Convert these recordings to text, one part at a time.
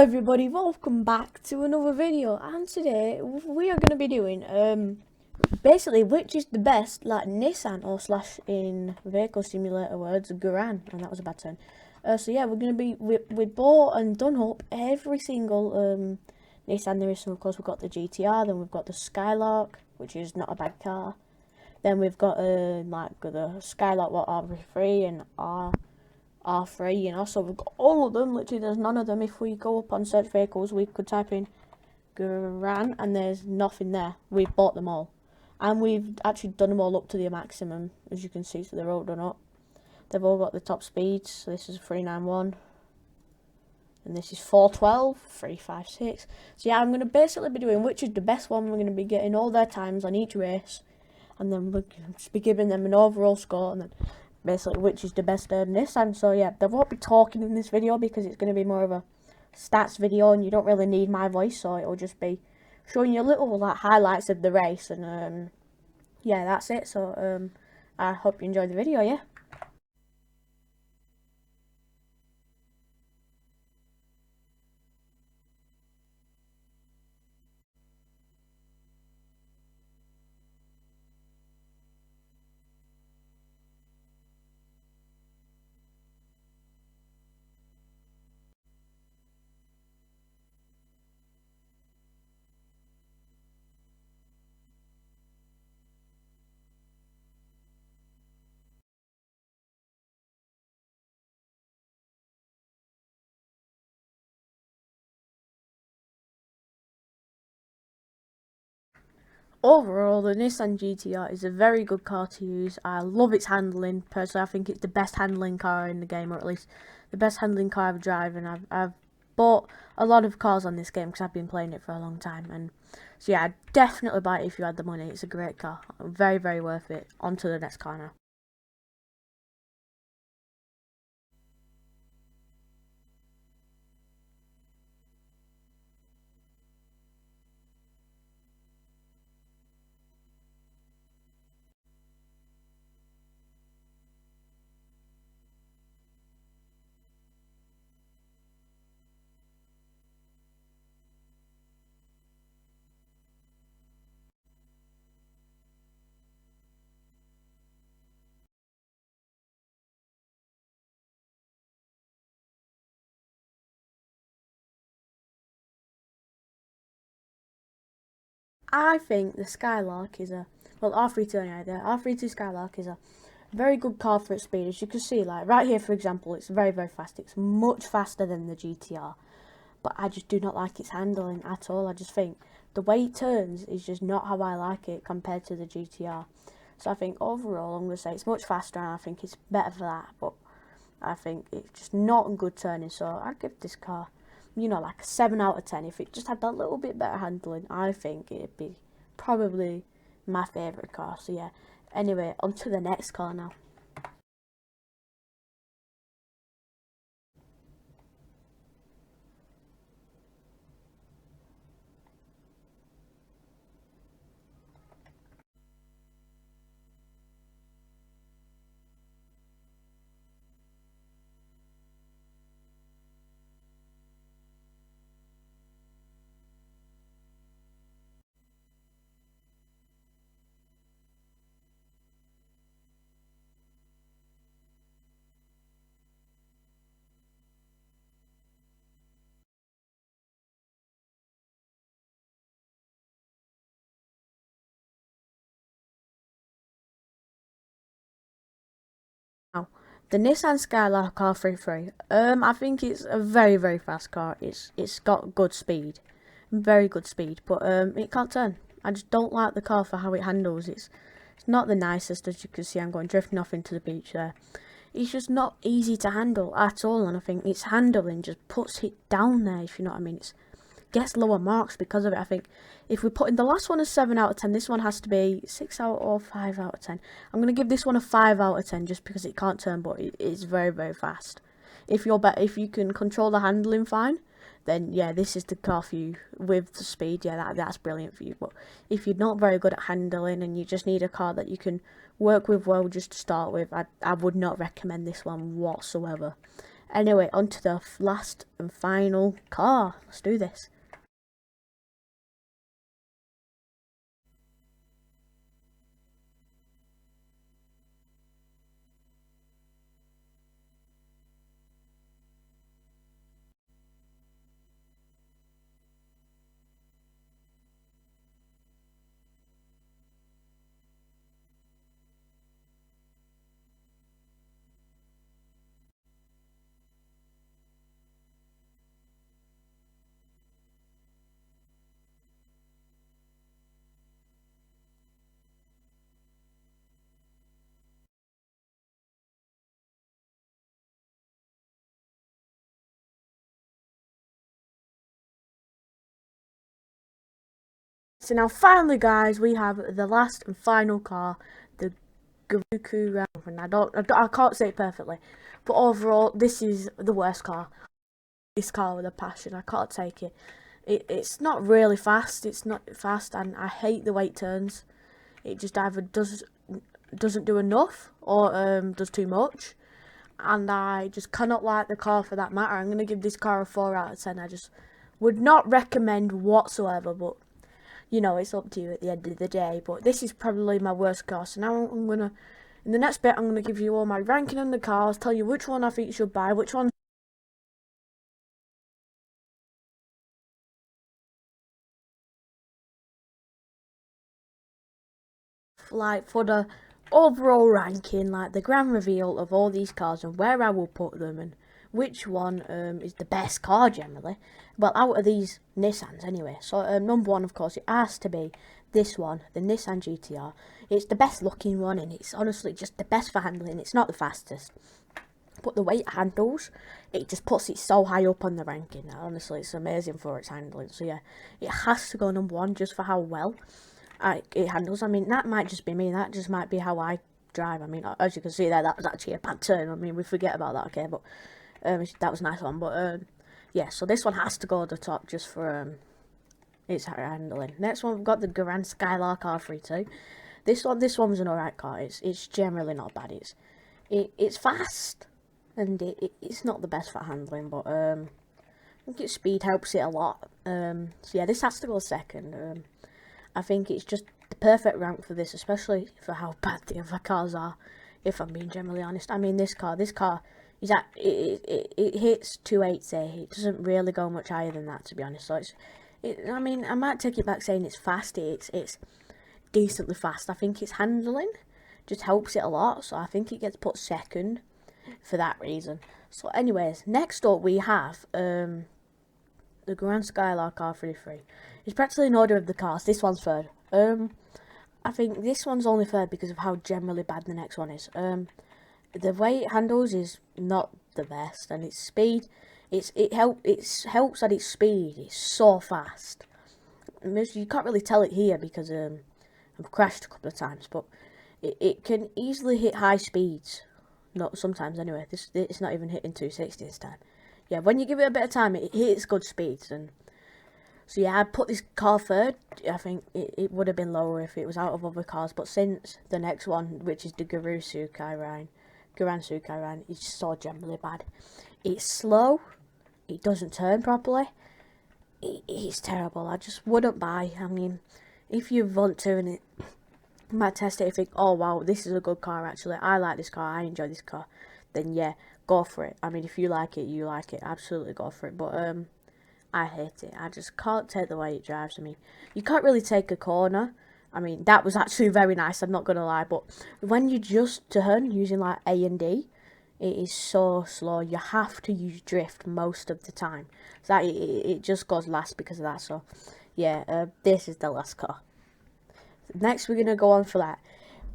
everybody, welcome back to another video, and today we are going to be doing basically which is the best, like Nissan, or slash in vehicle simulator words, Garan, and that was a bad turn. So yeah, we're going to be, we bought and done up every single Nissan there is. So of course we've got the GTR, then we've got the Skylark, which is not a bad car. Then we've got like the Skylark, what, R3 and R3, you know, so we've got all of them. Literally there's none of them. If we go up on search vehicles, we could type in Garan and there's nothing there. We've bought them all, and we've actually done them all up to the maximum, as you can see. So they're all done up. They've all got the top speeds. So this is 391 and this is 412, 356. So yeah, I'm going to basically be doing which is the best one. We're going to be getting all their times on each race, and then we'll just be giving them an overall score, and then basically which is the best Nissan. So yeah, there won't be talking in this video because it's going to be more of a stats video, and you don't really need my voice, so it'll just be showing you little like highlights of the race, and yeah, that's it. So I hope you enjoy the video. Yeah. Overall, the Nissan GTR is a very good car to use. I love its handling. Personally, I think it's the best handling car in the game, or at least the best handling car I've driven. I've bought a lot of cars on this game because I've been playing it for a long time, and so yeah, I'd definitely buy it if you had the money. It's a great car. Very, very worth it. On to the next car now. I think the Skylark is a, well, R32 anyway, the R32 Skylark is a very good car for its speed. As you can see, like right here, for example, it's very, very fast. It's much faster than the GTR, but I just do not like its handling at all. I just think the way it turns is just not how I like it compared to the GTR. So I think overall, I'm going to say it's much faster, and I think it's better for that, but I think it's just not good turning. So I'd give this car, you know, like a 7 out of 10. If it just had that little bit better handling, I think it'd be probably my favourite car. So yeah, anyway, on to the next car now. Now, the Nissan Skylark R33. I think it's a very, very fast car. It's got good speed, very good speed, but it can't turn. I just don't like the car for how it handles. It's not the nicest, as you can see. I'm going drifting off into the beach there. It's just not easy to handle at all, and I think its handling just puts it down there, if you know what I mean. It's gets lower marks because of it. I think if we put in the last one a 7 out of 10, this one has to be 6 out or 5 out of 10. I'm going to give this one a 5 out of 10 just because it can't turn, but it is very, very fast. If you can control the handling fine, then yeah, this is the car for you with the speed. Yeah, that's brilliant for you. But if you're not very good at handling and you just need a car that you can work with well just to start with, I would not recommend this one whatsoever. Anyway, on to the last and final car. Let's do this. So now finally guys, we have the last and final car, the Garo. And I can't say it perfectly, but overall this is the worst car. This car with a passion, I can't take it. It's not really fast, it's not fast, and I hate the way it turns. It just either doesn't do enough or does too much, and I just cannot like the car for that matter. I'm going to give this car a 4 out of 10. I just would not recommend whatsoever, but you know, it's up to you at the end of the day. But this is probably my worst car. So now I'm going to, in the next bit, I'm going to give you all my ranking on the cars, tell you which one I think you should buy, which one like for the overall ranking, like the grand reveal of all these cars and where I will put them and which one is the best car generally. Well, out of these Nissans anyway. So number one, of course, it has to be this one, the Nissan GTR. It's the best looking one and it's honestly just the best for handling. It's not the fastest, but the way it handles, it just puts it so high up on the ranking. Honestly, it's amazing for its handling. So yeah, it has to go number one just for how well it handles. I mean, that might just be me. That just might be how I drive. I mean, as you can see there, that was actually a bad turn. I mean, we forget about that, okay? But that was a nice one. But yeah, so this one has to go at the top just for its handling. Next one, we've got the Nissan Skylark R32. This one was an alright car. It's generally not bad. It's fast and it's not the best for handling, but I think its speed helps it a lot. So yeah, this has to go second. I think it's just the perfect rank for this, especially for how bad the other cars are, if I'm being generally honest. I mean, this car is at, it hits 280. It doesn't really go much higher than that, to be honest. So I mean, I might take it back saying it's fast. It's decently fast. I think its handling just helps it a lot, so I think it gets put second for that reason. So anyways, next up we have the Nissan Skylark R33. It's practically in order of the cars. This one's third. I think this one's only third because of how generally bad the next one is. The way it handles is not the best, and its speed, it helps at its speed. It's so fast. You can't really tell it here because I've crashed a couple of times, but it can easily hit high speeds. Not sometimes anyway. It's not even hitting 260 this time. Yeah, when you give it a bit of time, it hits good speeds. And so yeah, I'd put this car third. I think it would have been lower if it was out of other cars, but since the next one, which is the Garo Skylark, is so generally bad. It's slow. It doesn't turn properly. It's terrible. I just wouldn't buy. I mean, if you want to and you might test it and think, oh wow, this is a good car actually, I like this car, I enjoy this car, then yeah, go for it. I mean, if you like it, you like it, absolutely go for it. But I hate it. I just can't take the way it drives. I mean, you can't really take a corner. I mean, that was actually very nice, I'm not gonna lie, but when you just turn using like A and D, it is so slow. You have to use drift most of the time. So it just goes last because of that. So yeah, this is the last car. Next we're gonna go on for that,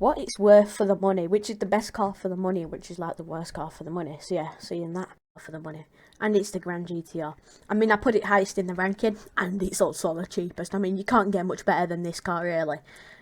what it's worth for the money, which is the best car for the money, which is like the worst car for the money. So yeah, seeing that for the money. And it's the Grand GTR. I mean, I put it highest in the ranking, and it's also the cheapest. I mean, you can't get much better than this car, really.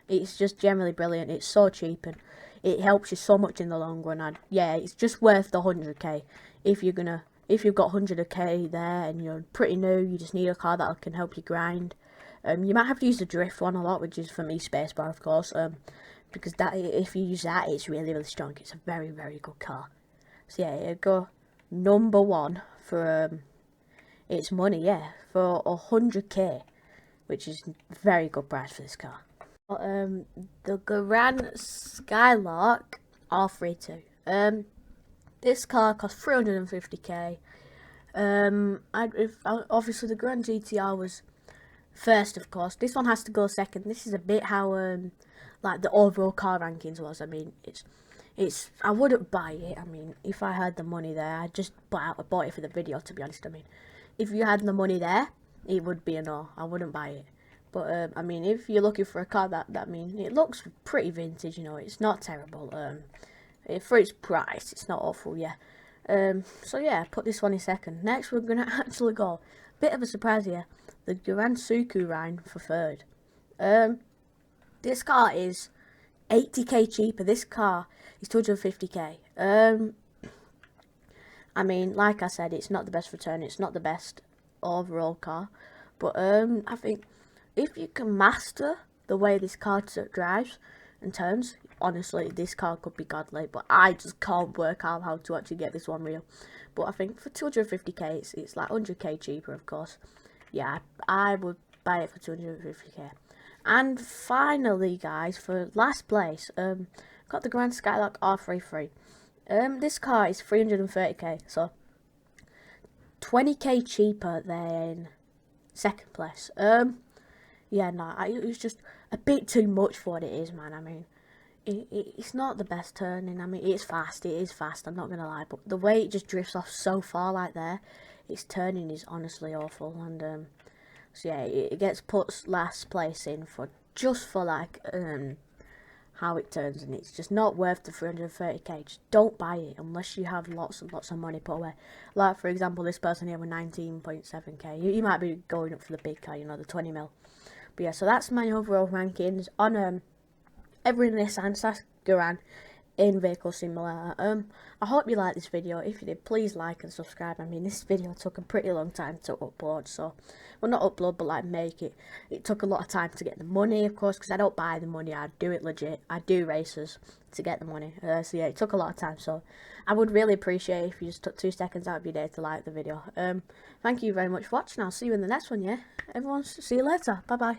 It's just generally brilliant. It's so cheap, and it helps you so much in the long run. And yeah, it's just worth the 100k. If you've got 100k there, and you're pretty new, you just need a car that can help you grind. You might have to use the drift one a lot, which is for me spacebar, of course. Because that, if you use that, it's really, really strong. It's a very, very good car. So yeah, go #1 for its money, yeah, for 100k, which is very good price for this car. The Nissan Skylark R32. This car cost 350k. Obviously the Nissan GTR was first, of course. This one has to go second. This is a bit how like the overall car rankings was. I mean, it's I wouldn't buy it. I mean, if I had the money there, I'd just bought it for the video, to be honest. I mean, if you had the money there, it would be a no. I wouldn't buy it. But I mean, if you're looking for a car that I mean, it looks pretty vintage. You know, it's not terrible. For its price, it's not awful. Yeah. So yeah, put this one in second. Next, we're gonna actually go bit of a surprise here. The Grand Rhine for third. This car is 80k cheaper. This car is 250k. I mean, like I said, it's not the best return. It's not the best overall car, but I think if you can master the way this car drives and turns, honestly, this car could be godly. But I just can't work out how to actually get this one real. But I think for 250k, it's like 100k cheaper, of course. Yeah, I would buy it for 250k. And finally, guys, for last place, got the Nissan Skylark R33. This car is 330k, so 20k cheaper than second place. Yeah, no, it was just a bit too much for what it is, man. I mean, it's not the best turning. I mean, it is fast, I'm not gonna lie, but the way it just drifts off so far like there, its turning is honestly awful. And so yeah, it gets put last place in for just for like how it turns, and it's just not worth the 330k. Just don't buy it unless you have lots and lots of money put away. Like for example, this person here with 19.7k. You might be going up for the big car, you know, the 20 mil. But yeah, so that's my overall rankings on every Nissan Garo in Vehicle Simulator. I hope you liked this video. If you did, please like and subscribe. I mean, this video took a pretty long time to upload, so, well, not upload, but like make it. It took a lot of time to get the money, of course, because I don't buy the money. I do it legit. I do races to get the money. So yeah, it took a lot of time, so I would really appreciate if you just took 2 seconds out of your day to like the video. Thank you very much for watching. I'll see you in the next one, yeah? Everyone, see you later. Bye-bye.